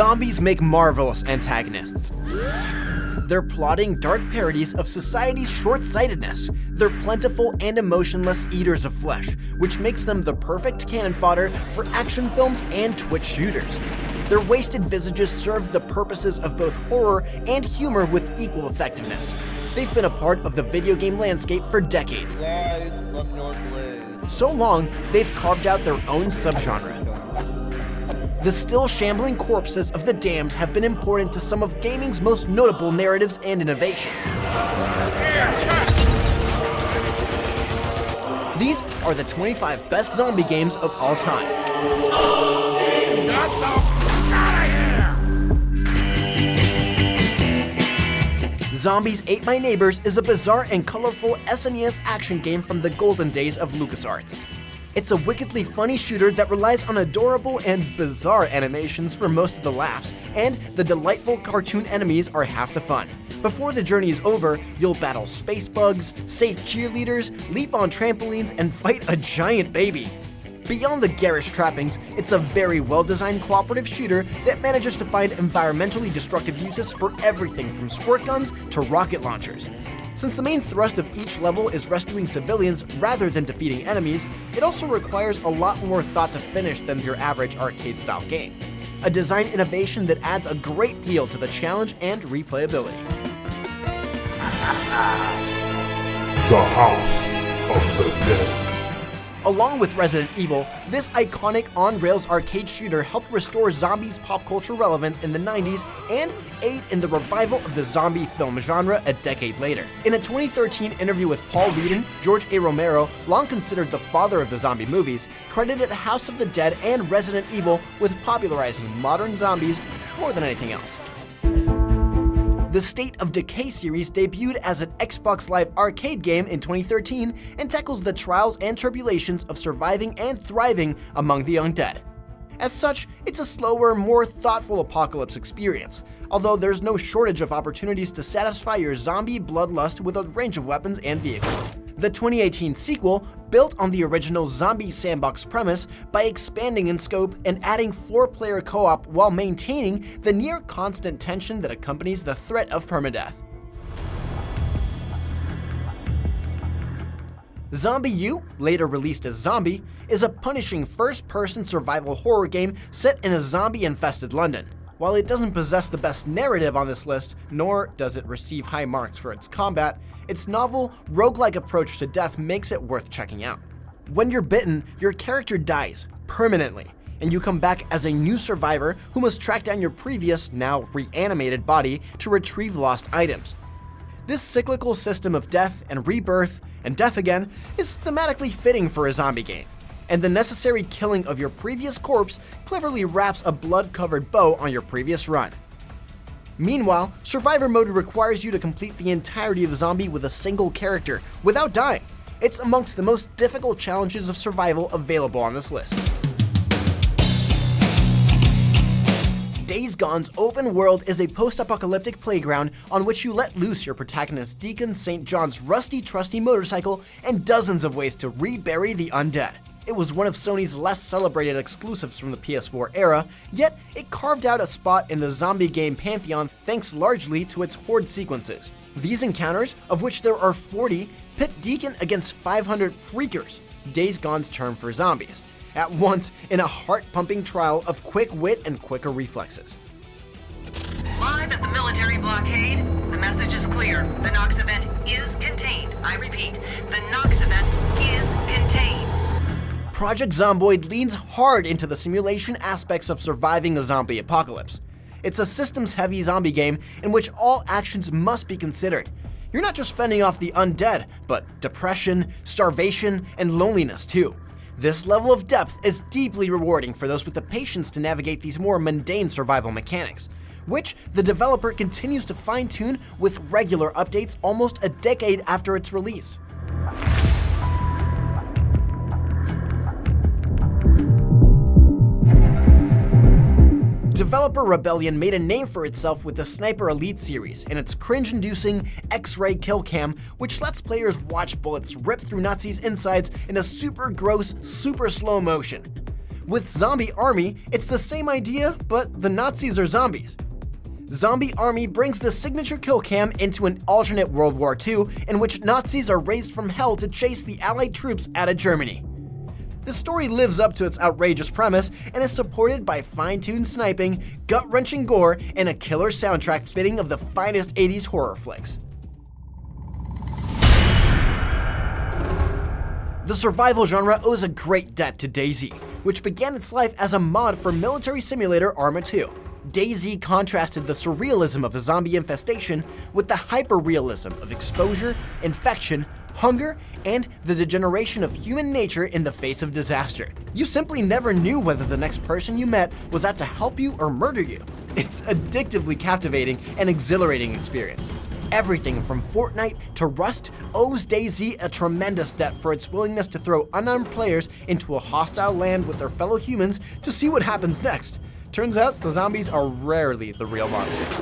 Zombies make marvelous antagonists. They're plodding, dark parodies of society's short-sightedness. They're plentiful and emotionless eaters of flesh, which makes them the perfect cannon fodder for action films and Twitch shooters. Their wasted visages serve the purposes of both horror and humor with equal effectiveness. They've been a part of the video game landscape for decades. So long, they've carved out their own subgenre. The still shambling corpses of the damned have been important to some of gaming's most notable narratives and innovations. These are the 25 best zombie games of all time. Zombies Ate My Neighbors is a bizarre and colorful SNES action game from the golden days of LucasArts. It's a wickedly funny shooter that relies on adorable and bizarre animations for most of the laughs, and the delightful cartoon enemies are half the fun. Before the journey is over, you'll battle space bugs, save cheerleaders, leap on trampolines, and fight a giant baby. Beyond the garish trappings, it's a very well-designed cooperative shooter that manages to find environmentally destructive uses for everything from squirt guns to rocket launchers. Since the main thrust of each level is rescuing civilians rather than defeating enemies, it also requires a lot more thought to finish than your average arcade-style game. A design innovation that adds a great deal to the challenge and replayability. The House of the Dead. Along with Resident Evil, this iconic on-rails arcade shooter helped restore zombies' pop culture relevance in the 90s and aid in the revival of the zombie film genre a decade later. In a 2013 interview with Paul Whedon, George A. Romero, long considered the father of the zombie movies, credited House of the Dead and Resident Evil with popularizing modern zombies more than anything else. The State of Decay series debuted as an Xbox Live arcade game in 2013 and tackles the trials and tribulations of surviving and thriving among the undead. As such, it's a slower, more thoughtful apocalypse experience, although there's no shortage of opportunities to satisfy your zombie bloodlust with a range of weapons and vehicles. The 2018 sequel built on the original zombie sandbox premise by expanding in scope and adding 4-player co-op while maintaining the near-constant tension that accompanies the threat of permadeath. Zombie U, later released as Zombie, is a punishing first-person survival horror game set in a zombie-infested London. While it doesn't possess the best narrative on this list, nor does it receive high marks for its combat, its novel, roguelike approach to death makes it worth checking out. When you're bitten, your character dies, permanently, and you come back as a new survivor who must track down your previous, now reanimated body to retrieve lost items. This cyclical system of death and rebirth, and death again, is thematically fitting for a zombie game. And the necessary killing of your previous corpse cleverly wraps a blood-covered bow on your previous run. Meanwhile, Survivor Mode requires you to complete the entirety of Zombie with a single character, without dying. It's amongst the most difficult challenges of survival available on this list. Days Gone's open world is a post-apocalyptic playground on which you let loose your protagonist Deacon St. John's rusty, trusty motorcycle and dozens of ways to rebury the undead. It was one of Sony's less celebrated exclusives from the PS4 era, yet it carved out a spot in the zombie game pantheon thanks largely to its horde sequences. These encounters, of which there are 40, pit Deacon against 500 freakers, Days Gone's term for zombies, at once in a heart-pumping trial of quick wit and quicker reflexes. Live at the military blockade, the message is clear. The Nox event is contained. I repeat, the Nox event is contained. Project Zomboid leans hard into the simulation aspects of surviving a zombie apocalypse. It's a systems-heavy zombie game in which all actions must be considered. You're not just fending off the undead, but depression, starvation, and loneliness too. This level of depth is deeply rewarding for those with the patience to navigate these more mundane survival mechanics, which the developer continues to fine-tune with regular updates almost a decade after its release. Developer Rebellion made a name for itself with the Sniper Elite series and its cringe-inducing X-ray kill cam, which lets players watch bullets rip through Nazis' insides in a super gross, super slow motion. With Zombie Army, it's the same idea, but the Nazis are zombies. Zombie Army brings the signature kill cam into an alternate World War II in which Nazis are raised from hell to chase the Allied troops out of Germany. The story lives up to its outrageous premise and is supported by fine-tuned sniping, gut-wrenching gore, and a killer soundtrack fitting of the finest 80s horror flicks. The survival genre owes a great debt to DayZ, which began its life as a mod for military simulator Arma 2. DayZ contrasted the surrealism of the zombie infestation with the hyper-realism of exposure, infection, hunger, and the degeneration of human nature in the face of disaster. You simply never knew whether the next person you met was out to help you or murder you. It's addictively captivating and exhilarating experience. Everything from Fortnite to Rust owes DayZ a tremendous debt for its willingness to throw unarmed players into a hostile land with their fellow humans to see what happens next. Turns out the zombies are rarely the real monsters.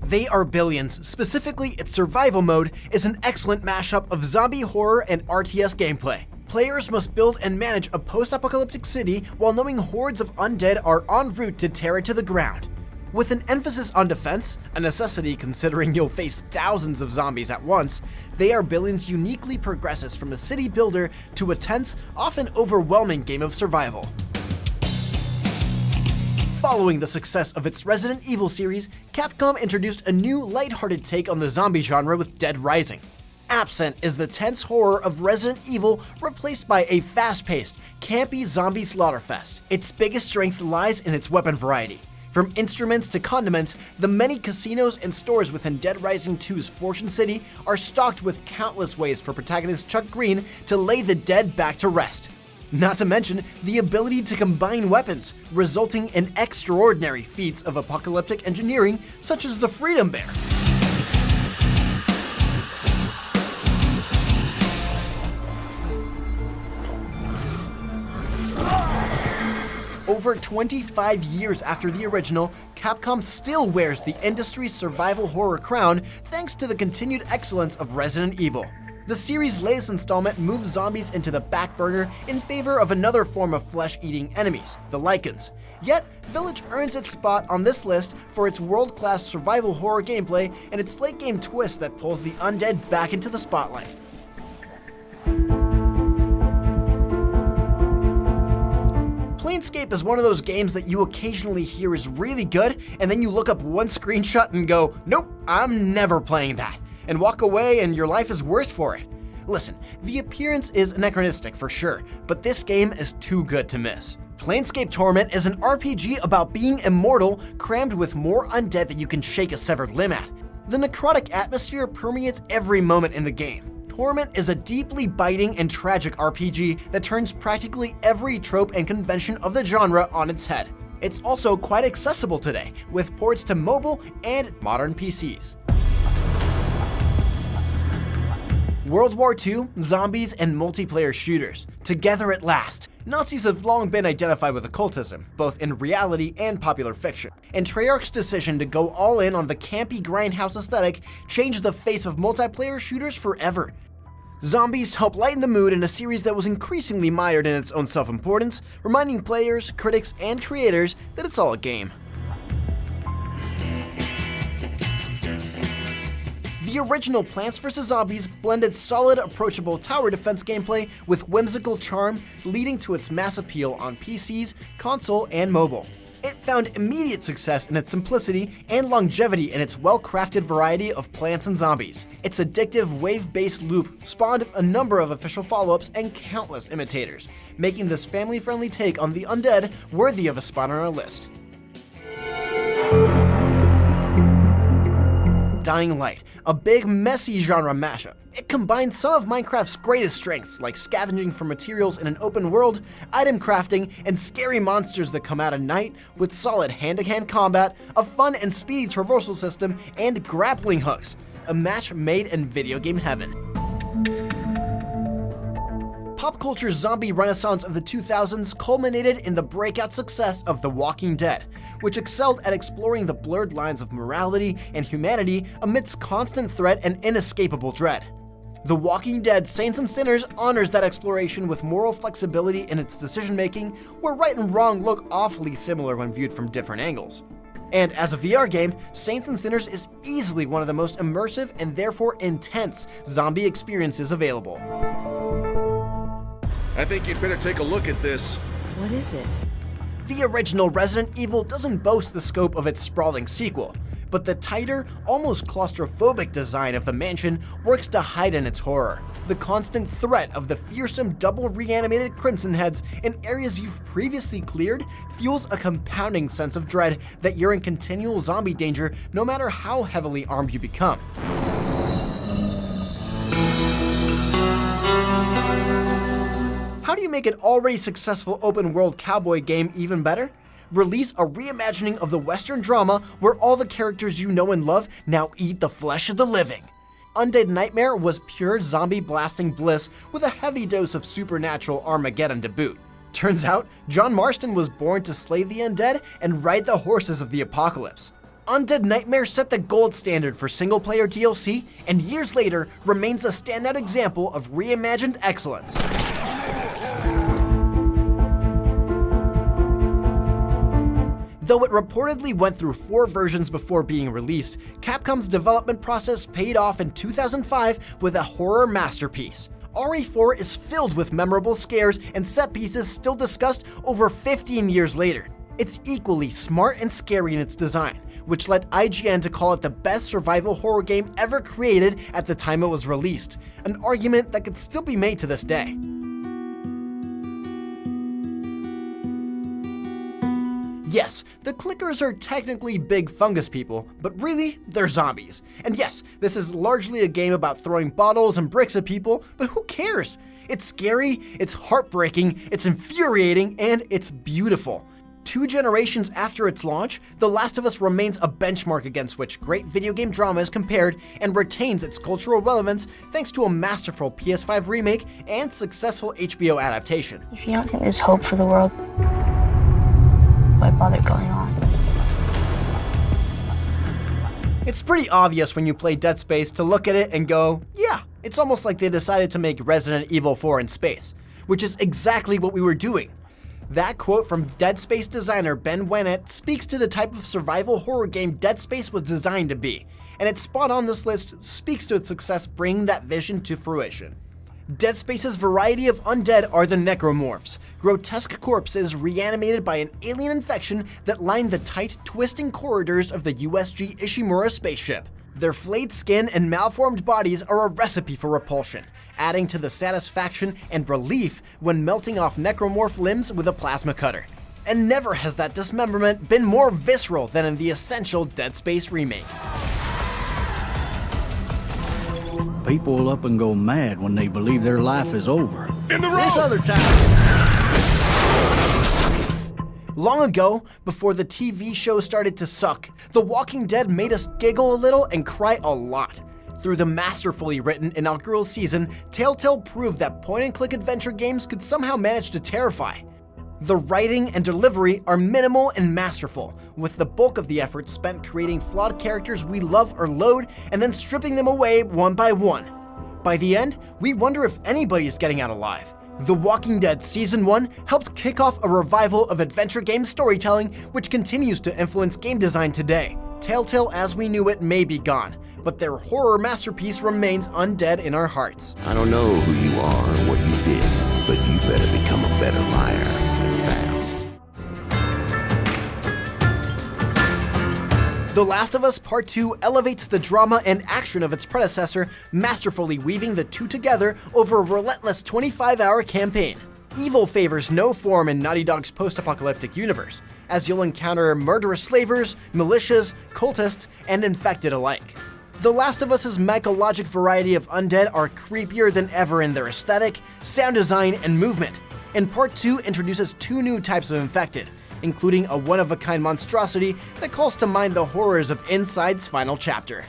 They Are Billions, specifically its survival mode, is an excellent mashup of zombie horror and RTS gameplay. Players must build and manage a post-apocalyptic city while knowing hordes of undead are en route to tear it to the ground. With an emphasis on defense, a necessity considering you'll face thousands of zombies at once, They Are Billions uniquely progresses from a city builder to a tense, often overwhelming game of survival. Following the success of its Resident Evil series, Capcom introduced a new, lighthearted take on the zombie genre with Dead Rising. Absent is the tense horror of Resident Evil, replaced by a fast-paced, campy zombie slaughterfest. Its biggest strength lies in its weapon variety. From instruments to condiments, the many casinos and stores within Dead Rising 2's Fortune City are stocked with countless ways for protagonist Chuck Green to lay the dead back to rest. Not to mention the ability to combine weapons, resulting in extraordinary feats of apocalyptic engineering such as the Freedom Bear. Over 25 years after the original, Capcom still wears the industry's survival horror crown thanks to the continued excellence of Resident Evil. The series' latest installment moves zombies into the back burner in favor of another form of flesh-eating enemies, the Lycans. Yet, Village earns its spot on this list for its world-class survival horror gameplay and its late-game twist that pulls the undead back into the spotlight. Planescape is one of those games that you occasionally hear is really good, and then you look up one screenshot and go, nope, I'm never playing that, and walk away and your life is worse for it. Listen, the appearance is anachronistic for sure, but this game is too good to miss. Planescape Torment is an RPG about being immortal, crammed with more undead than you can shake a severed limb at. The necrotic atmosphere permeates every moment in the game. Torment is a deeply biting and tragic RPG that turns practically every trope and convention of the genre on its head. It's also quite accessible today, with ports to mobile and modern PCs. World War II, zombies, and multiplayer shooters. Together at last. Nazis have long been identified with occultism, both in reality and popular fiction. And Treyarch's decision to go all in on the campy grindhouse aesthetic changed the face of multiplayer shooters forever. Zombies help lighten the mood in a series that was increasingly mired in its own self-importance, reminding players, critics, and creators that it's all a game. The original Plants vs. Zombies blended solid, approachable tower defense gameplay with whimsical charm, leading to its mass appeal on PCs, console, and mobile. It found immediate success in its simplicity and longevity in its well-crafted variety of plants and zombies. Its addictive wave-based loop spawned a number of official follow-ups and countless imitators, making this family-friendly take on the undead worthy of a spot on our list. Dying Light, a big, messy genre mashup. It combines some of Minecraft's greatest strengths, like scavenging for materials in an open world, item crafting, and scary monsters that come out at night, with solid hand-to-hand combat, a fun and speedy traversal system, and grappling hooks. A match made in video game heaven. Pop culture's zombie renaissance of the 2000s culminated in the breakout success of The Walking Dead, which excelled at exploring the blurred lines of morality and humanity amidst constant threat and inescapable dread. The Walking Dead Saints and Sinners honors that exploration with moral flexibility in its decision-making, where right and wrong look awfully similar when viewed from different angles. And as a VR game, Saints and Sinners is easily one of the most immersive and therefore intense zombie experiences available. I think you'd better take a look at this. What is it? The original Resident Evil doesn't boast the scope of its sprawling sequel, but the tighter, almost claustrophobic design of the mansion works to heighten its horror. The constant threat of the fearsome double reanimated Crimson Heads in areas you've previously cleared fuels a compounding sense of dread that you're in continual zombie danger no matter how heavily armed you become. How do you make an already successful open-world cowboy game even better? Release a reimagining of the Western drama where all the characters you know and love now eat the flesh of the living. Undead Nightmare was pure zombie blasting bliss with a heavy dose of supernatural Armageddon to boot. Turns out, John Marston was born to slay the undead and ride the horses of the apocalypse. Undead Nightmare set the gold standard for single-player DLC, and years later remains a standout example of reimagined excellence. Though it reportedly went through 4 versions before being released, Capcom's development process paid off in 2005 with a horror masterpiece. RE4 is filled with memorable scares and set pieces still discussed over 15 years later. It's equally smart and scary in its design, which led IGN to call it the best survival horror game ever created at the time it was released, an argument that could still be made to this day. Yes, the clickers are technically big fungus people, but really, they're zombies. And yes, this is largely a game about throwing bottles and bricks at people, but who cares? It's scary, it's heartbreaking, it's infuriating, and it's beautiful. 2 generations after its launch, The Last of Us remains a benchmark against which great video game drama is compared and retains its cultural relevance thanks to a masterful PS5 remake and successful HBO adaptation. If you don't think there's hope for the world, why bother going on? It's pretty obvious when you play Dead Space to look at it and go, yeah, it's almost like they decided to make Resident Evil 4 in space, which is exactly what we were doing. That quote from Dead Space designer Ben Wennett speaks to the type of survival horror game Dead Space was designed to be, and its spot on this list speaks to its success bringing that vision to fruition. Dead Space's variety of undead are the necromorphs, grotesque corpses reanimated by an alien infection that line the tight, twisting corridors of the USG Ishimura spaceship. Their flayed skin and malformed bodies are a recipe for repulsion, adding to the satisfaction and relief when melting off necromorph limbs with a plasma cutter. And never has that dismemberment been more visceral than in the essential Dead Space remake. People will up and go mad when they believe their life is over. In the road! This other time. Long ago, before the TV show started to suck, The Walking Dead made us giggle a little and cry a lot. Through the masterfully written inaugural season, Telltale proved that point-and-click adventure games could somehow manage to terrify. The writing and delivery are minimal and masterful, with the bulk of the effort spent creating flawed characters we love or loathe and then stripping them away one by one. By the end, we wonder if anybody is getting out alive. The Walking Dead Season 1 helped kick off a revival of adventure game storytelling, which continues to influence game design today. Telltale as we knew it may be gone, but their horror masterpiece remains undead in our hearts. I don't know who you are or what you did, but you better become a better liar, and fast. The Last of Us Part 2 elevates the drama and action of its predecessor, masterfully weaving the two together over a relentless 25-hour campaign. Evil favors no form in Naughty Dog's post-apocalyptic universe, as you'll encounter murderous slavers, militias, cultists, and infected alike. The Last of Us's mycologic variety of undead are creepier than ever in their aesthetic, sound design, and movement, and Part 2 introduces 2 new types of infected, including a one-of-a-kind monstrosity that calls to mind the horrors of Inside's final chapter.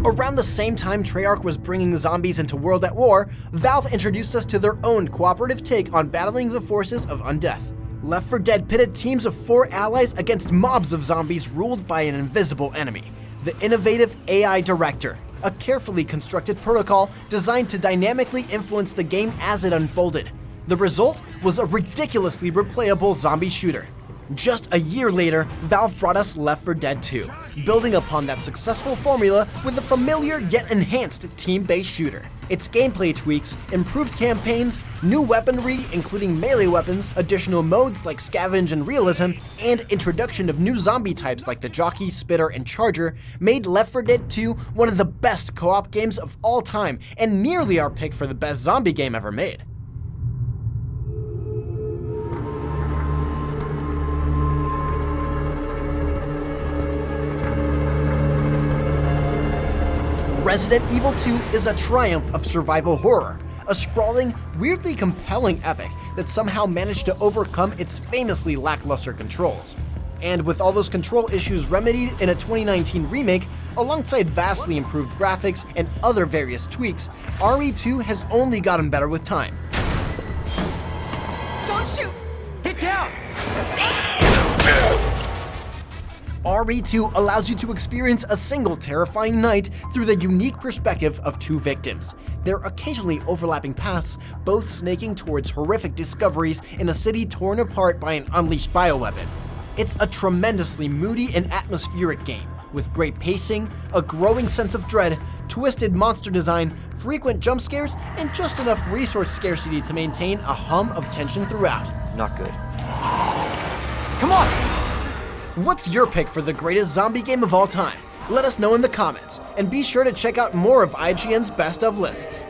Around the same time Treyarch was bringing zombies into World at War, Valve introduced us to their own cooperative take on battling the forces of undeath. Left 4 Dead pitted teams of 4 allies against mobs of zombies ruled by an invisible enemy. the innovative AI Director, a carefully constructed protocol designed to dynamically influence the game as it unfolded. The result was a ridiculously replayable zombie shooter. Just a year later, Valve brought us Left 4 Dead 2, building upon that successful formula with a familiar yet enhanced team-based shooter. Its gameplay tweaks, improved campaigns, new weaponry including melee weapons, additional modes like Scavenge and Realism, and introduction of new zombie types like the Jockey, Spitter, and Charger made Left 4 Dead 2 one of the best co-op games of all time and nearly our pick for the best zombie game ever made. Resident Evil 2 is a triumph of survival horror, a sprawling, weirdly compelling epic that somehow managed to overcome its famously lackluster controls. And with all those control issues remedied in a 2019 remake, alongside vastly improved graphics and other various tweaks, RE2 has only gotten better with time. Don't shoot! Get down! RE2 allows you to experience a single terrifying night through the unique perspective of two victims, their occasionally overlapping paths, both snaking towards horrific discoveries in a city torn apart by an unleashed bioweapon. It's a tremendously moody and atmospheric game, with great pacing, a growing sense of dread, twisted monster design, frequent jump scares, and just enough resource scarcity to maintain a hum of tension throughout. Not good. Come on! What's your pick for the greatest zombie game of all time? Let us know in the comments, and be sure to check out more of IGN's best of lists.